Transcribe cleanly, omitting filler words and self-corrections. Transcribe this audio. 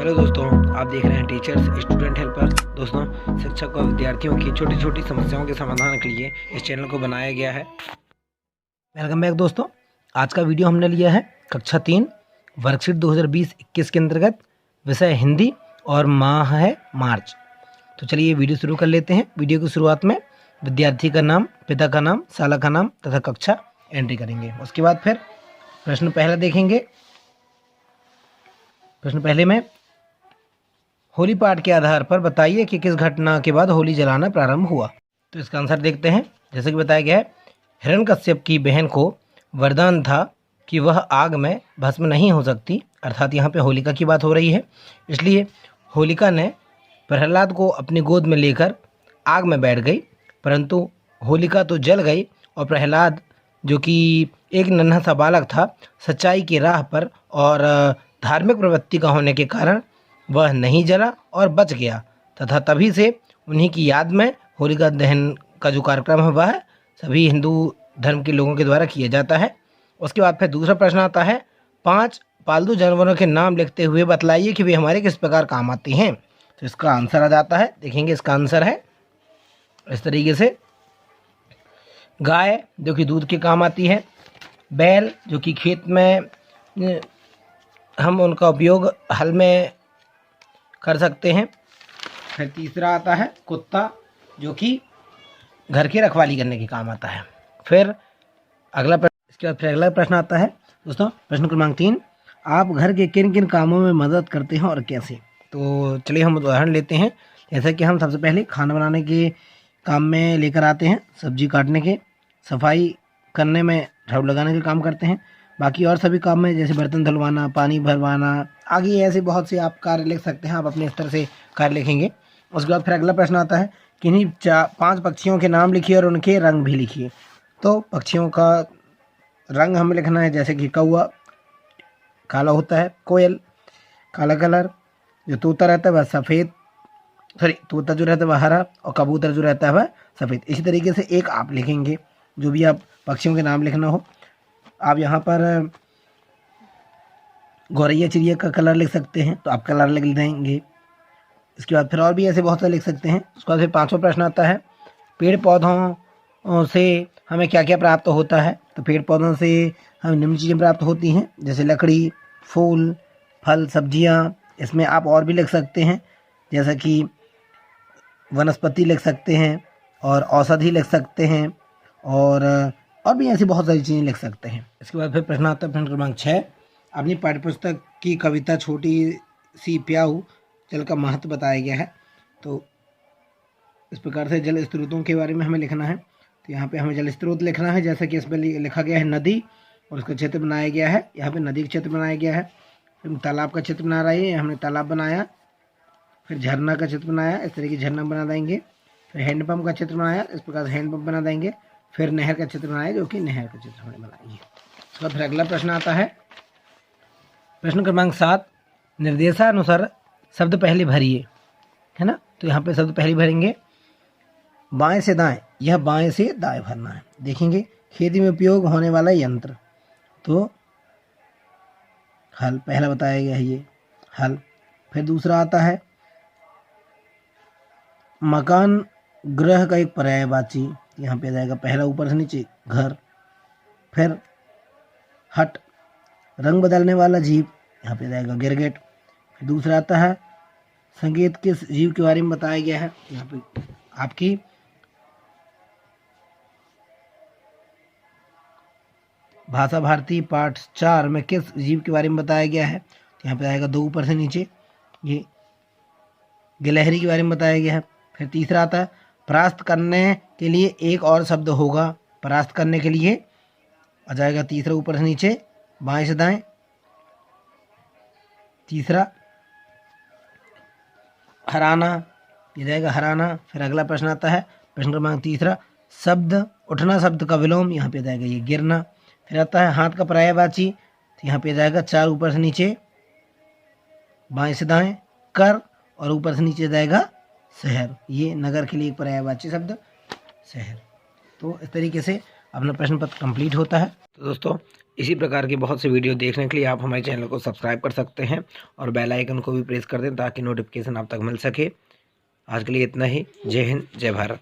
Hello दोस्तों, आप देख रहे हैं टीचर्स स्टूडेंट हेल्पर। दोस्तों, शिक्षक और विद्यार्थियों की छोटी छोटी समस्याओं के समाधान के लिए इस चैनल को बनाया गया है। वेलकम बैक दोस्तों। आज का वीडियो हमने लिया है कक्षा 3 वर्कशीट 2020-21 के अंतर्गत। विषय हिंदी और माह है मार्च। तो चलिए वीडियो शुरू कर लेते हैं। वीडियो की शुरुआत में विद्यार्थी का नाम, पिता का नाम, शाला का नाम तथा कक्षा एंट्री करेंगे। उसके बाद फिर प्रश्न पहला देखेंगे। प्रश्न पहले में होली पाठ के आधार पर बताइए कि किस घटना के बाद होली जलाना प्रारंभ हुआ। तो इसका आंसर देखते हैं। जैसे कि बताया गया है, हिरण्यकश्यप की बहन को वरदान था कि वह आग में भस्म नहीं हो सकती, अर्थात यहाँ पे होलिका की बात हो रही है। इसलिए होलिका ने प्रहलाद को अपनी गोद में लेकर आग में बैठ गई, परंतु होलिका तो जल गई और प्रहलाद, जो कि एक नन्हा सा बालक था, सच्चाई की राह पर और धार्मिक प्रवृत्ति का होने के कारण वह नहीं जला और बच गया, तथा तभी से उन्हीं की याद में होलिका दहन का जो कार्यक्रम है वह सभी हिंदू धर्म के लोगों के द्वारा किया जाता है। उसके बाद फिर दूसरा प्रश्न आता है, 5 पालतू जानवरों के नाम लिखते हुए बतलाइए कि वे हमारे किस प्रकार काम आते हैं। तो इसका आंसर आ जाता है। देखेंगे, इसका आंसर है इस तरीके से। गाय जो कि दूध के काम आती है, बैल जो कि खेत में हम उनका उपयोग हल में कर सकते हैं। फिर तीसरा आता है कुत्ता, जो कि घर की रखवाली करने के काम आता है। फिर अगला प्रश्न, इसके बाद फिर अगला प्रश्न आता है दोस्तों, प्रश्न क्रमांक 3, आप घर के किन किन कामों में मदद करते हैं और कैसे। तो चलिए हम उदाहरण लेते हैं। जैसे कि हम सबसे पहले खाना बनाने के काम में लेकर आते हैं, सब्जी काटने के, सफाई करने में, झाड़ू लगाने के काम करते हैं। बाकी और सभी काम में जैसे बर्तन धुलवाना, पानी भरवाना, आगे ऐसे बहुत से आप कार्य लिख सकते हैं। आप अपने स्तर से कार्य लिखेंगे। उसके बाद फिर अगला प्रश्न आता है, किन्हीं 5 पक्षियों के नाम लिखिए और उनके रंग भी लिखिए। तो पक्षियों का रंग हमें लिखना है, जैसे कि कौवा काला होता है, कोयल काला कलर, जो तोता रहता है वह सफ़ेद, तोता जो रहता है वह हरा, और कबूतर जो रहता है वह सफ़ेद। इसी तरीके से एक आप लिखेंगे, जो भी आप पक्षियों के नाम लिखना हो। आप यहाँ पर गौरैया चिड़िया का कलर लिख सकते हैं, तो आप कलर लिख देंगे। इसके बाद फिर और भी ऐसे बहुत सारे लिख सकते हैं। उसके बाद फिर 5वां प्रश्न आता है, पेड़ पौधों से हमें क्या क्या प्राप्त होता है। तो पेड़ पौधों से हमें निम्न चीज़ें प्राप्त होती हैं, जैसे लकड़ी, फूल, फल, सब्जियाँ। इसमें आप और भी लिख सकते हैं, जैसा कि वनस्पति लिख सकते हैं और औषधि लिख सकते हैं, और भी ऐसी बहुत सारी चीज़ें लिख सकते हैं। इसके बाद फिर प्रश्न आता है प्रश्न क्रमांक 6, अपनी पाठ्यपुस्तक की कविता छोटी सी प्याऊ जल का महत्व बताया गया है। तो इस प्रकार से जल स्रोतों के बारे में हमें लिखना है। तो यहाँ पे हमें जल स्रोत लिखना है, जैसा कि इसमें लिखा गया है नदी, और उसका क्षेत्र बनाया गया है। यहाँ पे नदी का क्षेत्र बनाया गया है। फिर तालाब का क्षेत्र बना रही है, हमने तालाब बनाया। फिर झरना का चित्र बनाया, इस तरह की झरना बना देंगे। फिर हैंडपम्प का चित्र बनाया, इस प्रकार से हैंडपम्प बना देंगे। फिर नहर का चित्र बनाया, जो कि नहर का चित्र हमने बनाएंगे। उसका फिर अगला प्रश्न आता है प्रश्न क्रमांक 7, निर्देशानुसार शब्द पहले भरिए, है ना। तो यहाँ पे शब्द पहले भरेंगे, बाएं से दाएं, यह बाएं से दाएं भरना है। देखेंगे, खेती में उपयोग होने वाला यंत्र, तो हल पहला बताया गया है, ये हल। फिर दूसरा आता है मकान गृह का एक पर्यायवाची, यहाँ पे आ जाएगा पहला ऊपर से नीचे घर। फिर हट, रंग बदलने वाला जीव, यहाँ पे आ जाएगा गिरगिट। फिर दूसरा आता है संगीत, किस जीव के बारे में बताया गया है। यहाँ पे आपकी भाषा भारती पाठ 4 में किस जीव के बारे में बताया गया है। तो यहाँ पे आएगा 2 ऊपर से नीचे, ये गिलहरी के बारे में बताया गया है। फिर तीसरा आता है परास्त करने के लिए एक और शब्द होगा, परास्त करने के लिए आ जाएगा तीसरा ऊपर से नीचे, बाएं से दाएं, तीसरा हराना, ये जाएगा हराना। फिर अगला प्रश्न आता है प्रश्न क्रमांक 3, शब्द उठना, शब्द का विलोम, यहाँ पे जाएगा ये गिरना। फिर आता है हाथ का पर्यायवाची, तो यहाँ पे जाएगा 4 ऊपर से नीचे, बाएं से दाएं, कर, और ऊपर से नीचे जाएगा शहर। ये नगर के लिए एक पर्यायवाची शब्द शहर। तो इस तरीके से अपना प्रश्न पत्र कंप्लीट होता है। तो दोस्तों, इसी प्रकार की बहुत सी वीडियो देखने के लिए आप हमारे चैनल को सब्सक्राइब कर सकते हैं और बेल आइकन को भी प्रेस कर दें ताकि नोटिफिकेशन आप तक मिल सके। आज के लिए इतना ही। जय हिंद, जय भारत।